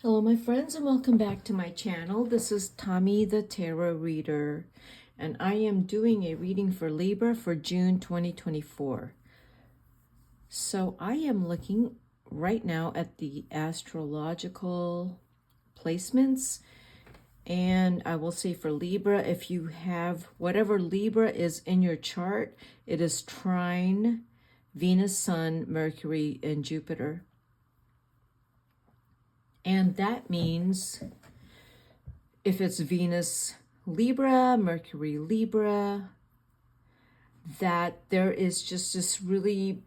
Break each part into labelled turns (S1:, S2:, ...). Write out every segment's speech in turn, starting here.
S1: Hello my friends and welcome back to my channel. This is Tommy the Tarot Reader and I am doing a reading for Libra for June 2024. So I am looking right now at the astrological placements, and I will say for Libra, if you have whatever Libra is in your chart, it is trine Venus, Sun, Mercury, and Jupiter. And that means if it's Venus Libra, Mercury Libra, that there is just this really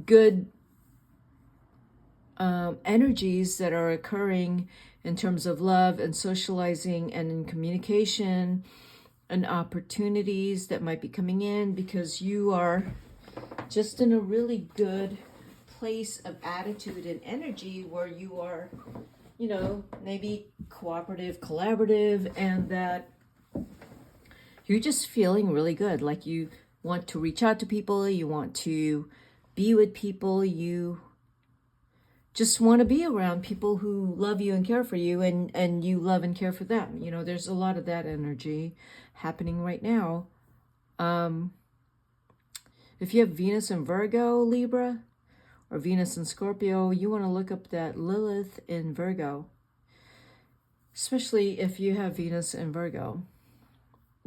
S1: good energies that are occurring in terms of love and socializing and in communication and opportunities that might be coming in, because you are just in a really good place of attitude and energy where you are, you know, maybe cooperative, collaborative, and that you're just feeling really good. Like you want to reach out to people, you want to be with people, you just want to be around people who love you and care for you, and you love and care for them. You know, there's a lot of that energy happening right now. If you have Venus in Virgo, Libra, or Venus in Scorpio, you want to look up that Lilith in Virgo, especially if you have Venus in Virgo,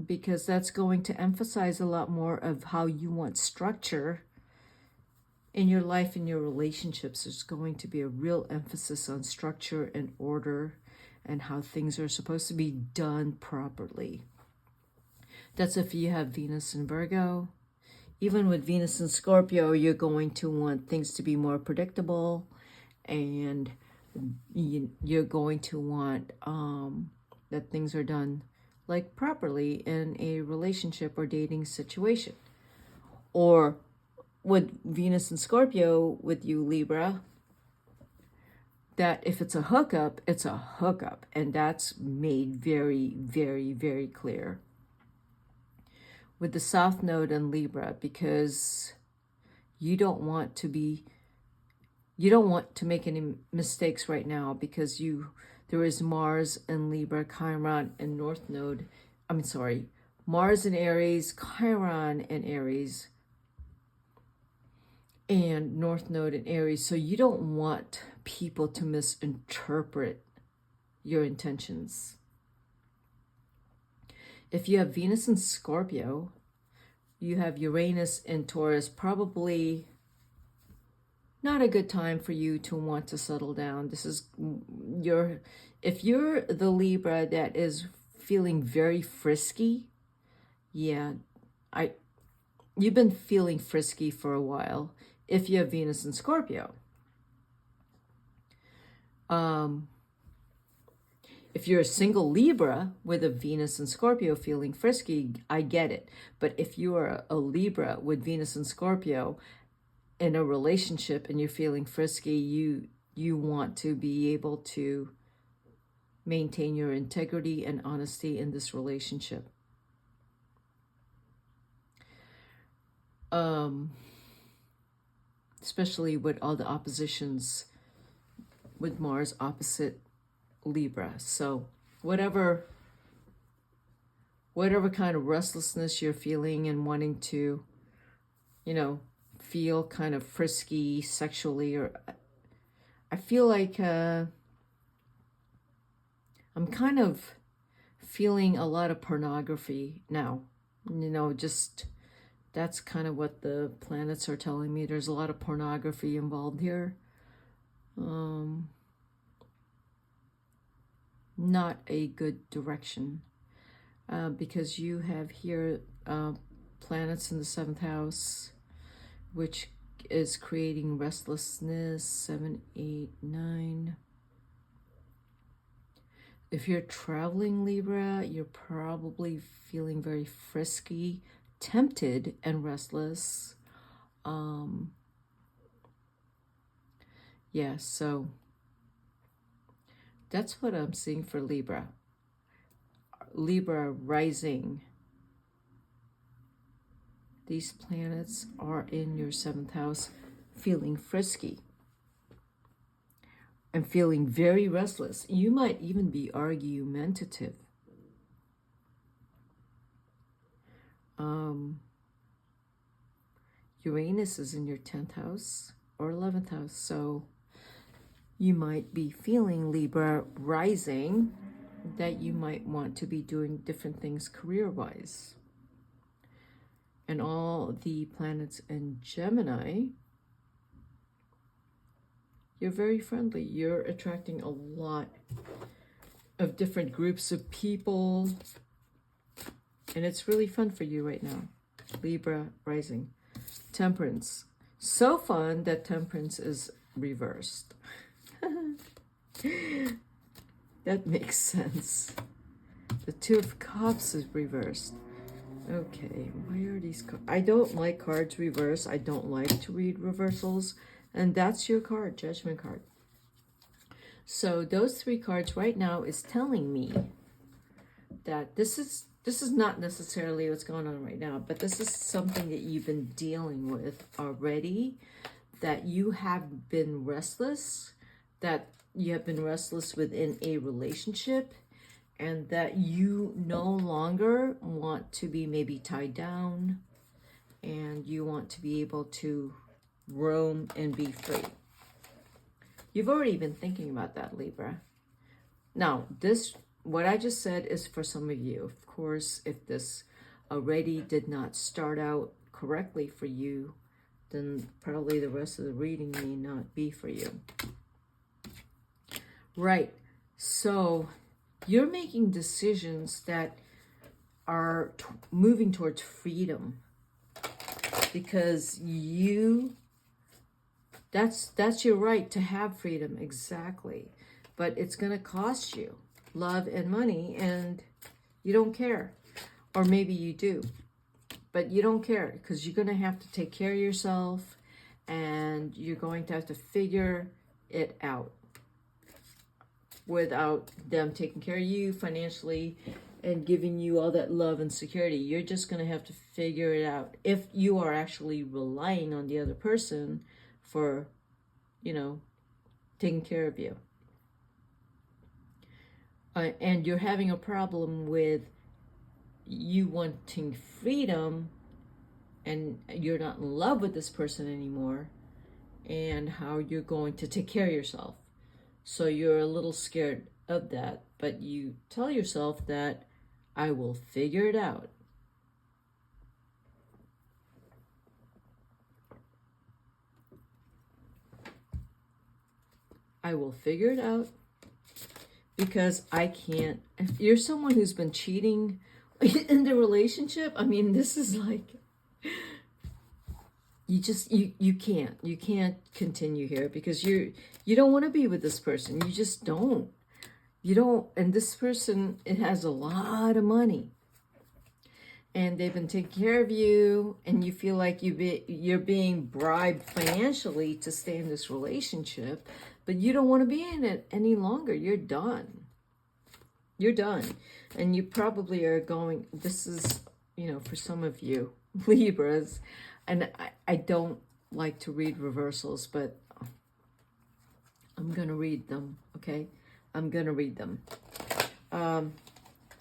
S1: because that's going to emphasize a lot more of how you want structure in your life and your relationships. There's going to be a real emphasis on structure and order and how things are supposed to be done properly. That's if you have Venus in Virgo. Even with Venus in Scorpio, you're going to want things to be more predictable, and you're going to want that things are done like properly in a relationship or dating situation. Or with Venus in Scorpio with you, Libra, that if it's a hookup, it's a hookup, and that's made very, very, very clear with the South Node in Libra, because you don't want to make any mistakes right now, because there is Mars in Libra, Chiron and North Node. Mars in Aries, Chiron in Aries, and North Node in Aries. So you don't want people to misinterpret your intentions. If you have Venus in Scorpio, you have Uranus in Taurus, probably not a good time for you to want to settle down. This is if you're the Libra that is feeling very frisky, yeah, you've been feeling frisky for a while if you have Venus in Scorpio. If you're a single Libra with a Venus and Scorpio feeling frisky, I get it. But if you are a Libra with Venus and Scorpio in a relationship and you're feeling frisky, you want to be able to maintain your integrity and honesty in this relationship. Especially with all the oppositions with Mars opposite Libra. So whatever kind of restlessness you're feeling and wanting to, you know, feel kind of frisky sexually, or I feel like I'm kind of feeling a lot of pornography now. You know, just that's kind of what the planets are telling me. There's a lot of pornography involved here. Not a good direction, because you have here planets in the 7th house, which is creating restlessness. 7, 8, 9. If you're traveling, Libra, you're probably feeling very frisky, tempted, and restless. Yeah, so that's what I'm seeing for Libra. Libra rising. These planets are in your 7th house feeling frisky. and feeling very restless. You might even be argumentative. Uranus is in your 10th house or 11th house, so you might be feeling, Libra rising, that you might want to be doing different things career-wise. And all the planets in Gemini, you're very friendly. You're attracting a lot of different groups of people, and it's really fun for you right now. Libra rising. Temperance. So fun that Temperance is reversed. That makes sense. The Two of Cups is reversed. Okay, why are these cards? I don't like cards reversed. I don't like to read reversals. And that's your card, Judgment card. So those 3 cards right now is telling me that this is not necessarily what's going on right now, but this is something that you've been dealing with already, that you have been restless, within a relationship, and that you no longer want to be maybe tied down, and you want to be able to roam and be free. You've already been thinking about that, Libra. Now, what I just said is for some of you. Of course, if this already did not start out correctly for you, then probably the rest of the reading may not be for you. Right. So you're making decisions that are moving towards freedom, because that's your right to have freedom, exactly. But it's going to cost you love and money, and you don't care. Or maybe you do, but you don't care, because you're going to have to take care of yourself, and you're going to have to figure it out without them taking care of you financially and giving you all that love and security. You're just going to have to figure it out, if you are actually relying on the other person for, taking care of you. And you're having a problem with you wanting freedom, and you're not in love with this person anymore, and how you're going to take care of yourself. So you're a little scared of that, but you tell yourself that I will figure it out. I will figure it out, because I can't. If you're someone who's been cheating in the relationship, I mean, this is like, you can't continue here, because you don't want to be with this person. You just don't. And this person, it has a lot of money, and they've been taking care of you, and you feel like you're being bribed financially to stay in this relationship, but you don't want to be in it any longer. You're done. And you probably are going, this is, for some of you Libras, and I don't like to read reversals, but I'm going to read them, okay? I'm going to read them.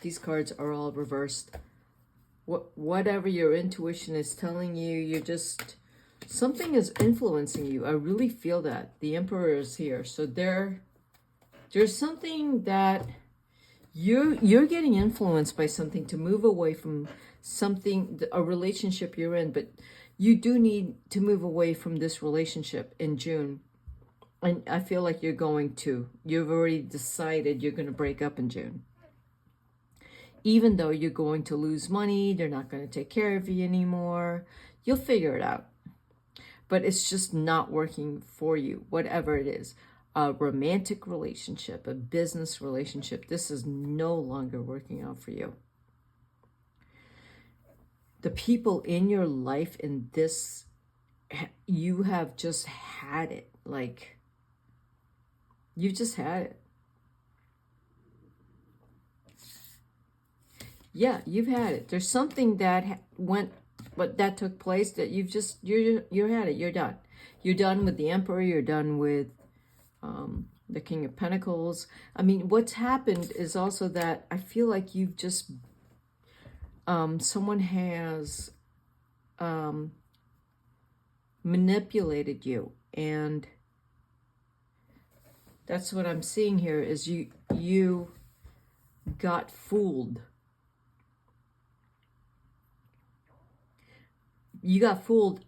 S1: These cards are all reversed. Whatever your intuition is telling you, something is influencing you. I really feel that. The Emperor is here. So there's something that you're getting influenced by something to move away from something, a relationship you're in, but you do need to move away from this relationship in June. And I feel like you've already decided you're going to break up in June. Even though you're going to lose money, they're not going to take care of you anymore. You'll figure it out. But it's just not working for you, whatever it is. A romantic relationship, a business relationship, this is no longer working out for you. The people in your life in this, you have just had it. Like, you've just had it. Yeah, you've had it. There's something that that took place that you've just, you had it. You're done. You're done with the Emperor. You're done with the King of Pentacles. I mean, what's happened is also that I feel like you've just, someone has manipulated you. And that's what I'm seeing here is you got fooled. You got fooled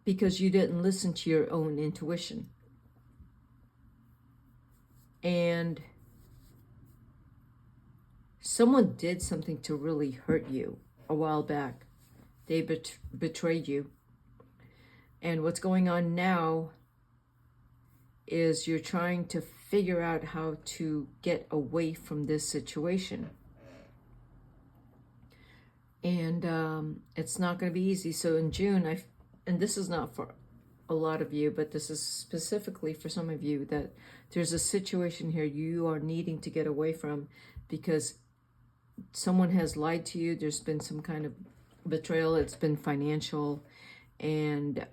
S1: because you didn't listen to your own intuition. And someone did something to really hurt you a while back. They betrayed you. And what's going on now is you're trying to figure out how to get away from this situation. And it's not going to be easy. So in June, and this is not for a lot of you, but this is specifically for some of you, that there's a situation here you are needing to get away from because someone has lied to you. There's been some kind of betrayal. It's been financial. And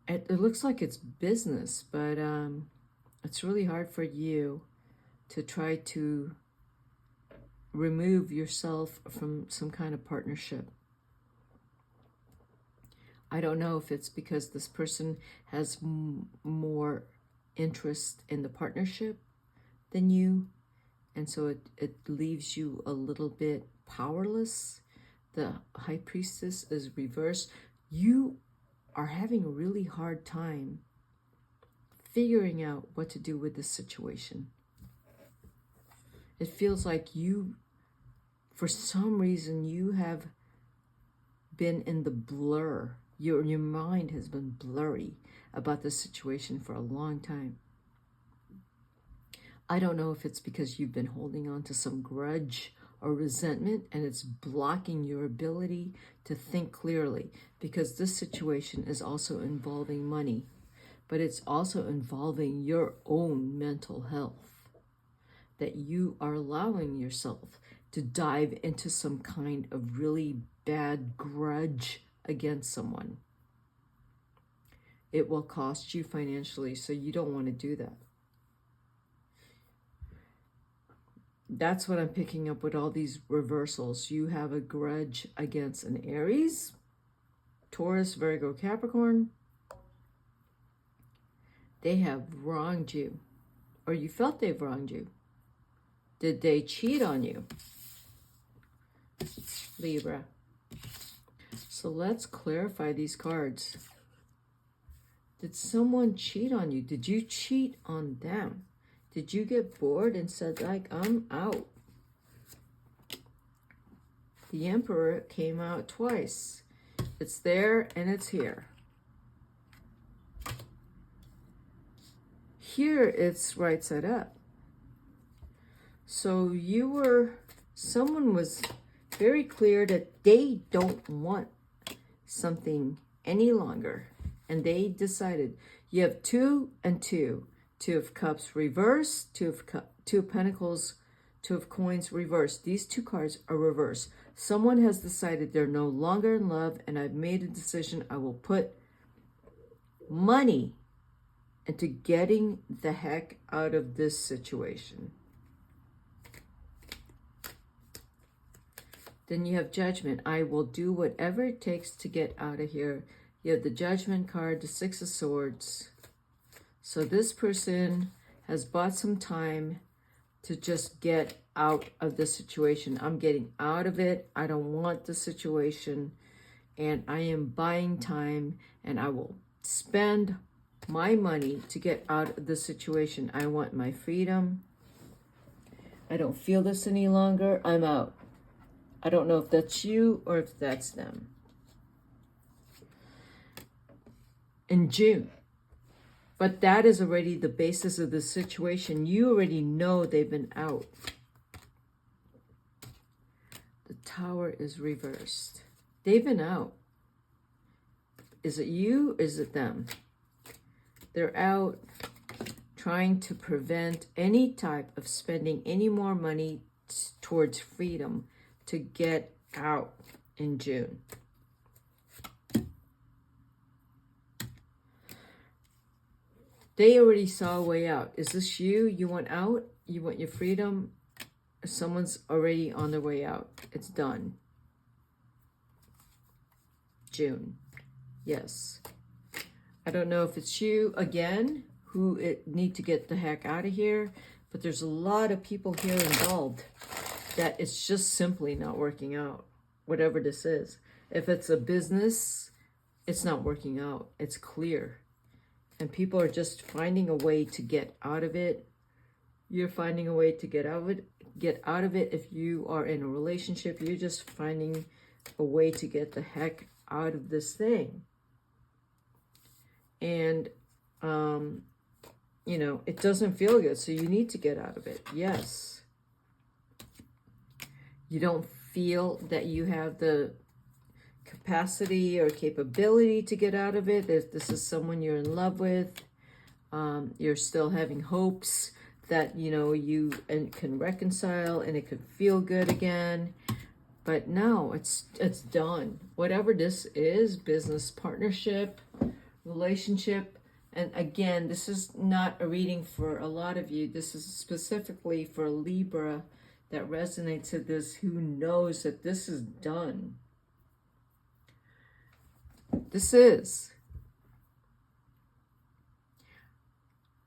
S1: it looks like it's business, but it's really hard for you to try to remove yourself from some kind of partnership. I don't know if it's because this person has more interest in the partnership than you, and so it leaves you a little bit powerless. The High Priestess is reversed. You are having a really hard time figuring out what to do with this situation. It feels like you, for some reason, you have been in the blur. Your mind has been blurry about this situation for a long time. I don't know if it's because you've been holding on to some grudge or resentment and it's blocking your ability to think clearly, because this situation is also involving money, but it's also involving your own mental health, that you are allowing yourself to dive into some kind of really bad grudge against someone. It will cost you financially, so you don't want to do that. That's what I'm picking up with all these reversals. You have a grudge against an Aries, Taurus, Virgo, Capricorn. They have wronged you, or you felt they've wronged you. Did they cheat on you? Libra. So let's clarify these cards. Did someone cheat on you? Did you cheat on them? Did you get bored and said, like, I'm out? The Emperor came out twice. It's there and it's here. Here it's right side up. So someone was very clear that they don't want something any longer. And they decided, you have 2 and 2. 2 of Cups reversed, 2 of Pentacles, 2 of Coins reversed. These 2 cards are reversed. Someone has decided they're no longer in love, and I've made a decision. I will put money into getting the heck out of this situation. Then you have Judgment. I will do whatever it takes to get out of here. You have the Judgment card, the 6 of Swords. So this person has bought some time to just get out of the situation. I'm getting out of it. I don't want the situation. And I am buying time. And I will spend my money to get out of the situation. I want my freedom. I don't feel this any longer. I'm out. I don't know if that's you or if that's them. In June. But that is already the basis of the situation. You already know they've been out. The Tower is reversed. They've been out. Is it you? Is it them? They're out trying to prevent any type of spending any more money towards freedom to get out in June. They already saw a way out. Is this you? You want out? You want your freedom? Someone's already on their way out. It's done. June. Yes. I don't know if it's you, again, who need to get the heck out of here, but there's a lot of people here involved that it's just simply not working out, whatever this is. If it's a business, it's not working out. It's clear. And people are just finding a way to get out of it. You're finding a way to get out of it. If you are in a relationship, you're just finding a way to get the heck out of this thing. And, you know, it doesn't feel good, so you need to get out of it. Yes. You don't feel that you have the capacity or capability to get out of it. If this is someone you're in love with, you're still having hopes that, you know, you can reconcile and it could feel good again. But no, it's done. Whatever this is, business partnership, relationship, and again, this is not a reading for a lot of you. This is specifically for Libra that resonates with this, who knows that this is done. This is.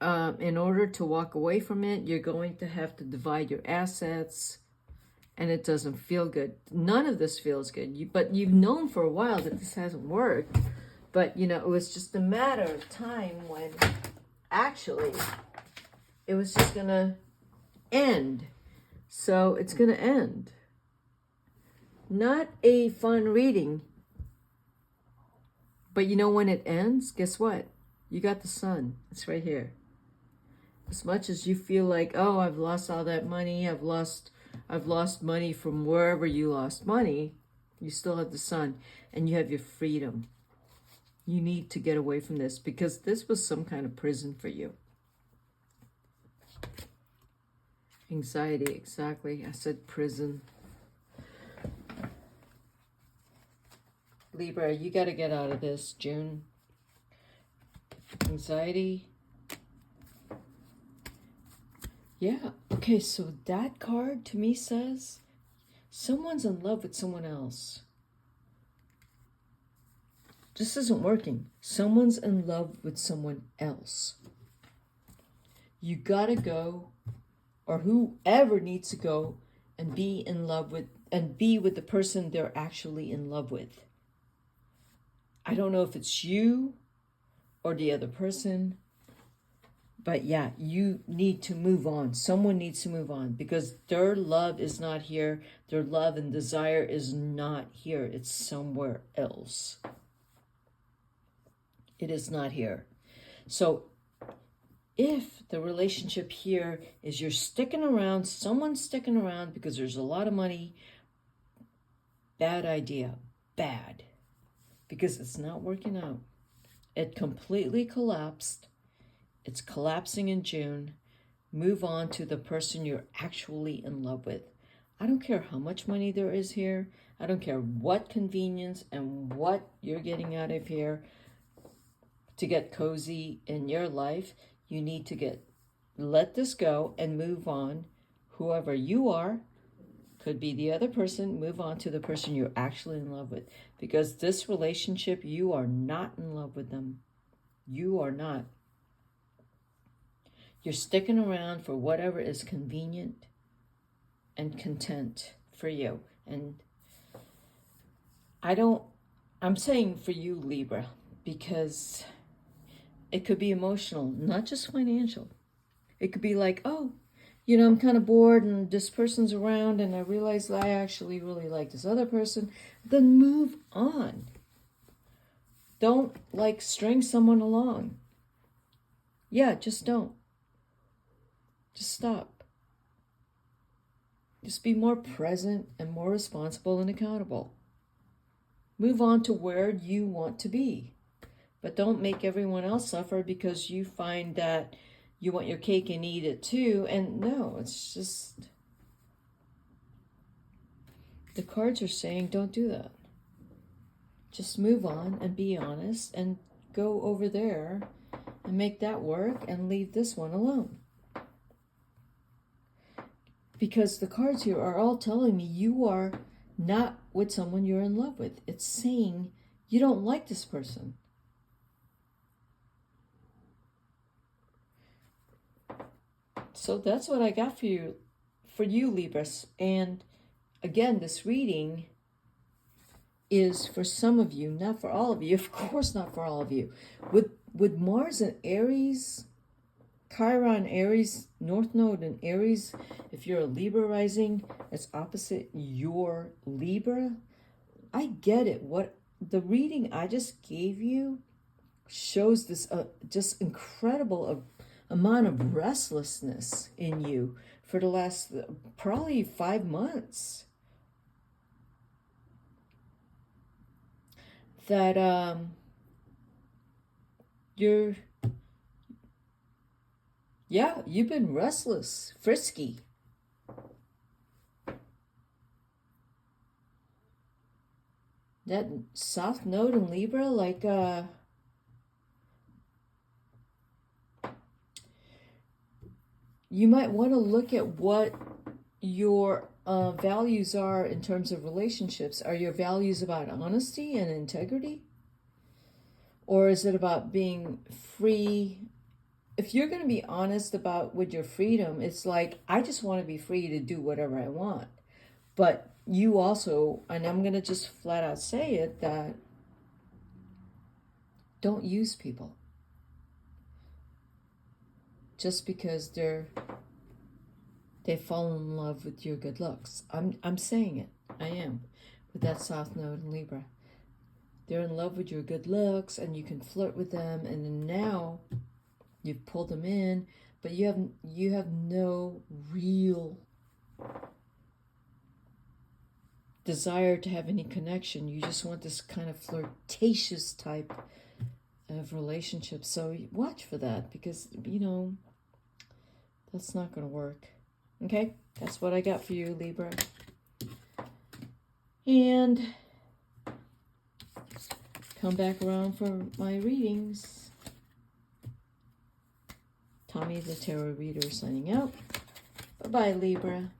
S1: In order to walk away from it, you're going to have to divide your assets, and it doesn't feel good. None of this feels good. But you've known for a while that this hasn't worked. But, you know, it was just a matter of time when actually it was just going to end. So it's going to end. Not a fun reading. But you know when it ends? Guess what? You got the sun. It's right here. As much as you feel like, oh, I've lost all that money, I've lost money from wherever you lost money, you still have the sun and you have your freedom. You need to get away from this because this was some kind of prison for you. Anxiety, exactly. I said prison. Libra, you got to get out of this, June. Anxiety. Yeah, okay, so that card to me says someone's in love with someone else. This isn't working. Someone's in love with someone else. You gotta go, or whoever needs to go and be in love with, and be with the person they're actually in love with. I don't know if it's you or the other person, but yeah, you need to move on. Someone needs to move on because their love is not here. Their love and desire is not here. It's somewhere else. It is not here. So if the relationship here is you're sticking around, someone's sticking around because there's a lot of money, bad idea. Bad. Because it's not working out. It completely collapsed. It's collapsing in June. Move on to the person you're actually in love with. I don't care how much money there is here. I don't care what convenience and what you're getting out of here to get cozy in your life. You need to let this go and move on. Whoever you are, could be the other person, move on to the person you're actually in love with. Because this relationship, you are not in love with them. You are not. You're sticking around for whatever is convenient and content for you. And I'm saying for you, Libra, because it could be emotional, not just financial. It could be like, oh, you know, I'm kind of bored and this person's around and I realize that I actually really like this other person. Then move on. Don't string someone along. Yeah, just don't. Just stop. Just be more present and more responsible and accountable. Move on to where you want to be. But don't make everyone else suffer because you find that you want your cake and eat it too. And no, it's just, the cards are saying don't do that. Just move on and be honest and go over there and make that work and leave this one alone. Because the cards here are all telling me you are not with someone you're in love with. It's saying you don't like this person. So that's what I got for you, Libras. And again, this reading is for some of you, not for all of you. Of course, not for all of you. With Mars and Aries, Chiron, Aries, North Node in Aries, if you're a Libra rising, it's opposite your Libra. I get it. What the reading I just gave you shows this just incredible amount of restlessness in you for the last probably 5 months. That you've been restless, frisky. That South Node in Libra, like you might want to look at what your values are in terms of relationships. Are your values about honesty and integrity? Or is it about being free? If you're going to be honest about with your freedom, it's like, I just want to be free to do whatever I want. But you also, and I'm going to just flat out say it, that don't use people just because they fall in love with your good looks. I'm saying it. I am. With that South Node in Libra. They're in love with your good looks and you can flirt with them, and then now you've pulled them in, but you have no real desire to have any connection. You just want this kind of flirtatious type of relationship. So watch for that, because that's not going to work. Okay, that's what I got for you, Libra. And come back around for my readings. Tommy the Tarot Reader signing out. Bye-bye, Libra.